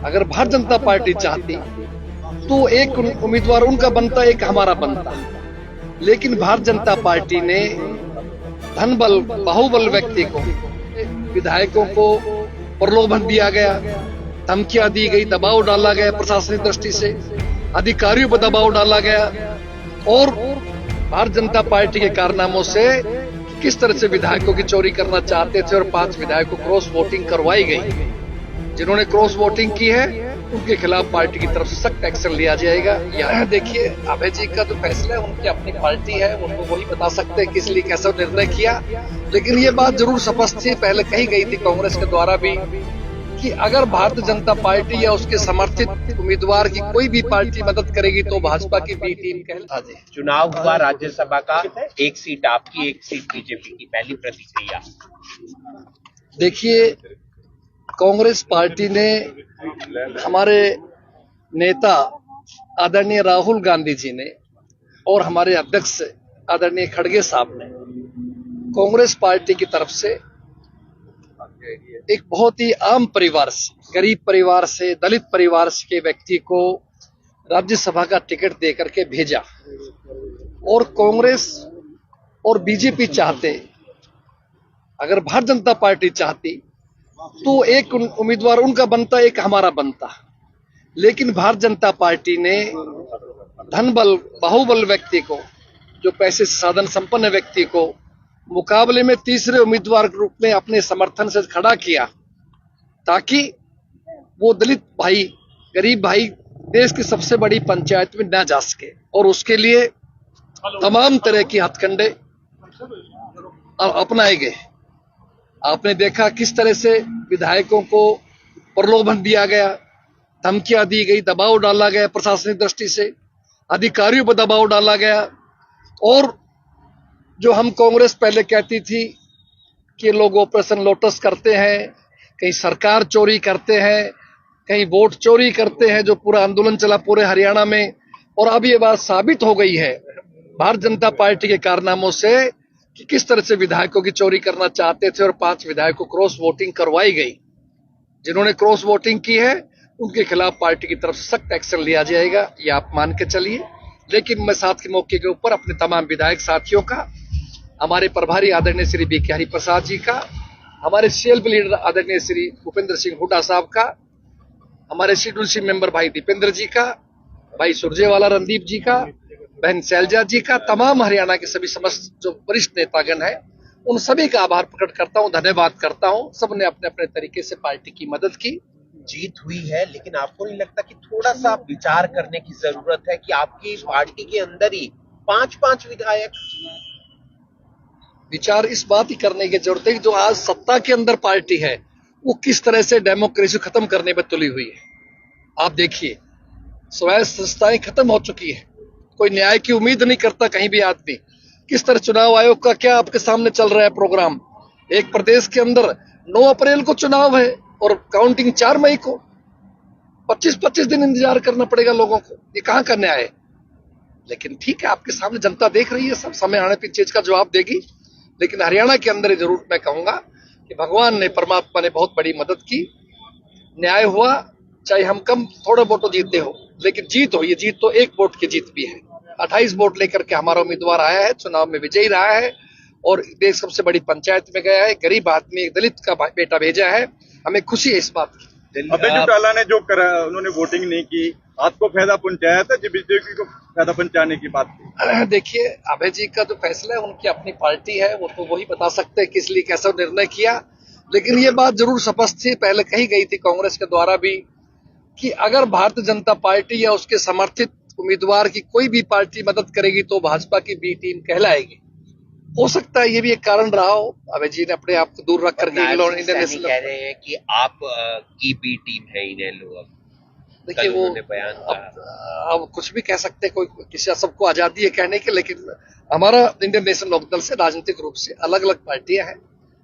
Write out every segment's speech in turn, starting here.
अगर भारतीय जनता पार्टी चाहती तो एक उम्मीदवार उनका बनता, एक हमारा बनता। लेकिन भारतीय जनता पार्टी ने धनबल बाहुबल व्यक्ति को, विधायकों को प्रलोभन दिया गया, धमकियां दी गई, दबाव डाला गया, प्रशासनिक दृष्टि से अधिकारियों पर दबाव डाला गया और भारतीय जनता पार्टी के कारनामों से किस तरह से विधायकों की चोरी करना चाहते थे और 5 विधायकों को क्रॉस वोटिंग करवाई गई। जिन्होंने क्रॉस वोटिंग की है उनके खिलाफ पार्टी की तरफ से सख्त एक्शन लिया जाएगा। यहाँ देखिए, अभय जी का जो फैसला है उनकी अपनी पार्टी है, उनको वही बता सकते हैं किस लिए कैसा निर्णय किया। लेकिन ये बात जरूर स्पष्ट थी, पहले कही गई थी कांग्रेस के द्वारा भी, कि अगर भारतीय जनता पार्टी या उसके समर्थित उम्मीदवार की कोई भी पार्टी मदद करेगी तो भाजपा की बी टीम कहला दे। चुनाव हुआ राज्यसभा का, 1 सीट आपकी, 1 सीट बीजेपी की, पहली प्रतिक्रिया। देखिए, कांग्रेस पार्टी ने हमारे नेता आदरणीय राहुल गांधी जी ने और हमारे अध्यक्ष आदरणीय खड़गे साहब ने कांग्रेस पार्टी की तरफ से एक बहुत ही आम परिवार से, गरीब परिवार से, दलित परिवार के व्यक्ति को राज्यसभा का टिकट देकर के भेजा। और कांग्रेस और बीजेपी चाहते, अगर भारतीय जनता पार्टी चाहती तो एक उम्मीदवार उनका बनता, एक हमारा बनता। लेकिन भारतीय जनता पार्टी ने धनबल बाहुबल व्यक्ति को, जो पैसे से साधन संपन्न व्यक्ति को मुकाबले में तीसरे उम्मीदवार के रूप में अपने समर्थन से खड़ा किया, ताकि वो दलित भाई, गरीब भाई देश की सबसे बड़ी पंचायत में न जा सके। और उसके लिए तमाम तरह की हथकंडे अपनाए गए। आपने देखा किस तरह से विधायकों को प्रलोभन दिया गया, धमकियां दी गई, दबाव डाला गया, प्रशासनिक दृष्टि से अधिकारियों पर दबाव डाला गया। और जो हम कांग्रेस पहले कहती थी कि लोग ऑपरेशन लोटस करते हैं, कहीं सरकार चोरी करते हैं, कहीं वोट चोरी करते हैं, जो पूरा आंदोलन चला पूरे हरियाणा में। और अब ये बात साबित हो गई है भारतीय जनता पार्टी के कारनामों से कि किस तरह से विधायकों की चोरी करना चाहते थे और 5 विधायकों को क्रॉस वोटिंग करवाई गई। जिन्होंने क्रॉस वोटिंग की है उनके खिलाफ पार्टी की तरफ से सख्त एक्शन लिया जाएगा, ये आप मान के चलिए। लेकिन मैं साथ के मौके के ऊपर अपने तमाम विधायक साथियों का, हमारे प्रभारी आदरणीय श्री बी के हरिप्रसाद जी का, हमारे सीएलपी लीडर आदरणीय श्री भूपेंद्र सिंह हुड्डा साहब का, हमारे शेड्यूल सी मेंबर भाई दीपेंद्र जी का, भाई सुरजेवाला रणदीप जी का, बहन शैलजा जी का, तमाम हरियाणा के सभी समस्त जो वरिष्ठ नेतागण हैं, उन सभी का आभार प्रकट करता हूं, धन्यवाद करता हूं। सबने अपने अपने तरीके से पार्टी की मदद की। जीत हुई है, लेकिन आपको नहीं लगता कि थोड़ा सा विचार करने की जरूरत है कि आपकी पार्टी के अंदर ही 5-5 विधायक? विचार इस बात ही करने की जरूरत है कि जो आज सत्ता के अंदर पार्टी है वो किस तरह से डेमोक्रेसी खत्म करने पर तुली हुई है। आप देखिए, स्वायत्त संस्थाएं खत्म हो चुकी है, कोई न्याय की उम्मीद नहीं करता कहीं भी आदमी। किस तरह चुनाव आयोग का क्या आपके सामने चल रहा है प्रोग्राम। एक प्रदेश के अंदर 9 अप्रैल को चुनाव है और काउंटिंग 4 मई को। 25-25 दिन इंतजार करना पड़ेगा लोगों को, ये कहां का न्याय है। लेकिन ठीक है, आपके सामने जनता देख रही है, सब समय आने पर चीज का जवाब देगी। लेकिन हरियाणा के अंदर जरूर मैं कहूंगा कि भगवान ने, परमात्मा ने बहुत बड़ी मदद की, न्याय हुआ। चाहे हम कम थोड़े वोटों जीतते हो, लेकिन जीत हो, ये जीत तो 1 वोट की जीत भी है। 28 वोट लेकर के हमारा उम्मीदवार आया है, चुनाव में विजयी रहा है और देश सबसे बड़ी पंचायत में गया है। गरीब आदमी, एक दलित का बेटा भेजा है, हमें खुशी है इस बात की। अभय चौटाला ने जो करा, उन्होंने वोटिंग नहीं की, आपको फायदा पहुंचाया था, जो बीजेपी को फायदा पहुंचाने की बात की? देखिए, अभय जी का जो फैसला है उनकी अपनी पार्टी है, वो तो वही बता सकते हैं किस लिए कैसा निर्णय किया। लेकिन ये बात जरूर स्पष्ट थी, पहले कही गई थी कांग्रेस के द्वारा भी, कि अगर भारतीय जनता पार्टी या उसके समर्थित उम्मीदवार की कोई भी पार्टी मदद करेगी तो भाजपा की बी टीम कहलाएगी। हो सकता है ये भी एक कारण रहा हो। अभय जी ने अपने आप को दूर रख करके इंडियन नेशनल कह रहे हैं कि आप की बी टीम है इनेलो। देखिए, वो अब कुछ भी कह सकते हैं, कोई किसी, सबको आजादी है कहने की। लेकिन हमारा इंडियन नेशनल लोकदल से राजनीतिक रूप से अलग अलग पार्टियां हैं,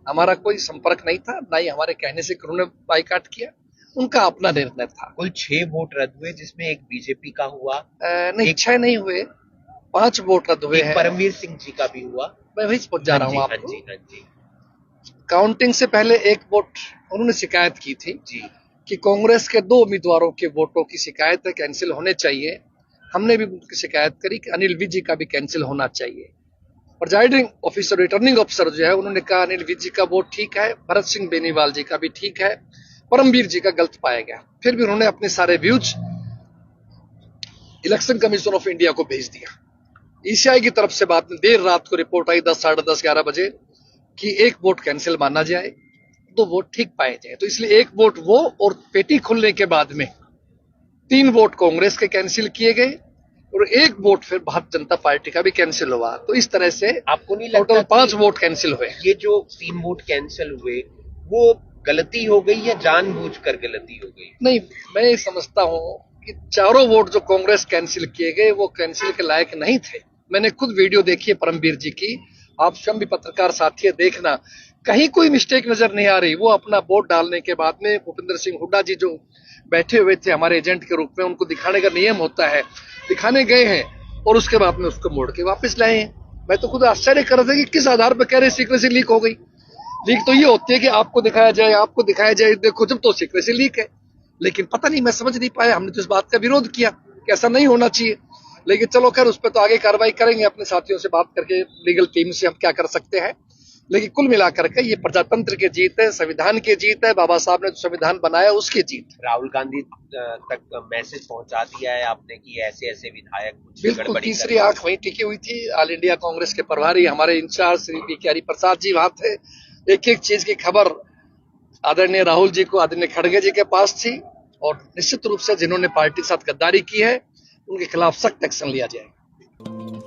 हमारा कोई संपर्क नहीं था, ना ही हमारे कहने से उन्होंने बाइकाट किया, उनका अपना निर्णय था। कुल 6 वोट रद्द हुए, जिसमें एक बीजेपी का हुआ। नहीं, 6 नहीं हुए, 5 वोट रद्द हुए हैं। परमवीर सिंह जी का भी हुआ। मैं वही पहुंच जा रहा हूँ आपको। हाँ जी। काउंटिंग से पहले 1 वोट उन्होंने शिकायत की थी जी। कि कांग्रेस के 2 उम्मीदवारों के वोटों की शिकायत है, कैंसिल होने चाहिए। हमने भी उनकी शिकायत करी कि अनिल विज जी का भी कैंसिल होना चाहिए। प्रिजाइडिंग ऑफिसर, रिटर्निंग ऑफिसर जो है, उन्होंने कहा अनिल विज जी का वोट ठीक है, भरत सिंह बेनीवाल जी का भी ठीक है, परमवीर जी का गलत पाया गया। फिर भी उन्होंने अपने सारे views election commission of India को भेज दिया। ईसीआई की तरफ से बाद में देर रात को रिपोर्ट आई 10, साढ़े 10, 11 बजे कि एक वोट कैंसिल माना जाए, 2 वोट ठीक पाए जाए। तो इसलिए एक वोट वो, और पेटी खुलने के बाद में 3 वोट कांग्रेस के कैंसिल किए गए और 1 वोट फिर भारतीय जनता पार्टी का भी कैंसिल हुआ। तो इस तरह से आपको नहीं लगता टोटल 5 कि वोट कैंसिल हुए। ये जो 3 वोट कैंसिल हुए वो गलती हो गई या जानबूझकर गलती हो गई? नहीं, मैं ये समझता हूं कि चारों वोट जो कांग्रेस कैंसिल किए गए वो कैंसिल के लायक नहीं थे। मैंने खुद वीडियो देखी है परमवीर जी की, आप स्वयं भी पत्रकार साथी है, देखना, कहीं कोई मिस्टेक नजर नहीं आ रही। वो अपना वोट डालने के बाद में भूपेंद्र सिंह हुड्डा जी जो बैठे हुए थे हमारे एजेंट के रूप में, उनको दिखाने का नियम होता है, दिखाने गए हैं और उसके बाद में उसको मोड़ के वापस लाए हैं। मैं तो खुद आश्चर्य कर रहा था कि किस आधार पर कह रहे सीक्रेसी लीक हो गई। लीक तो ये होती है कि आपको दिखाया जाए, देखो जब तो सीक्रेसी लीक है। लेकिन पता नहीं, मैं समझ नहीं पाया। हमने तो इस बात का विरोध किया कि ऐसा नहीं होना चाहिए, लेकिन चलो खैर उस पर तो आगे कार्रवाई करेंगे, अपने साथियों से बात करके लीगल टीम से हम क्या कर सकते हैं। लेकिन कुल मिलाकर के ये प्रजातंत्र की जीत है, संविधान की जीत है, बाबा साहब ने जो संविधान बनाया उसकी जीत है। राहुल गांधी तक मैसेज पहुंचा दिया है आपने कि ऐसे ऐसे विधायक कुछ बिल्कुल, गड़बड़ी तीसरी कर- आंख वहीं टिकी हुई थी। ऑल इंडिया कांग्रेस के प्रभारी हमारे इंचार्ज श्री पी के हरिप्रसाद जी वहां थे। एक एक चीज की खबर आदरणीय राहुल जी को, आदरणीय खड़गे जी के पास थी, और निश्चित रूप से जिन्होंने पार्टी के साथ गद्दारी की है उनके खिलाफ सख्त एक्शन लिया जाएगा।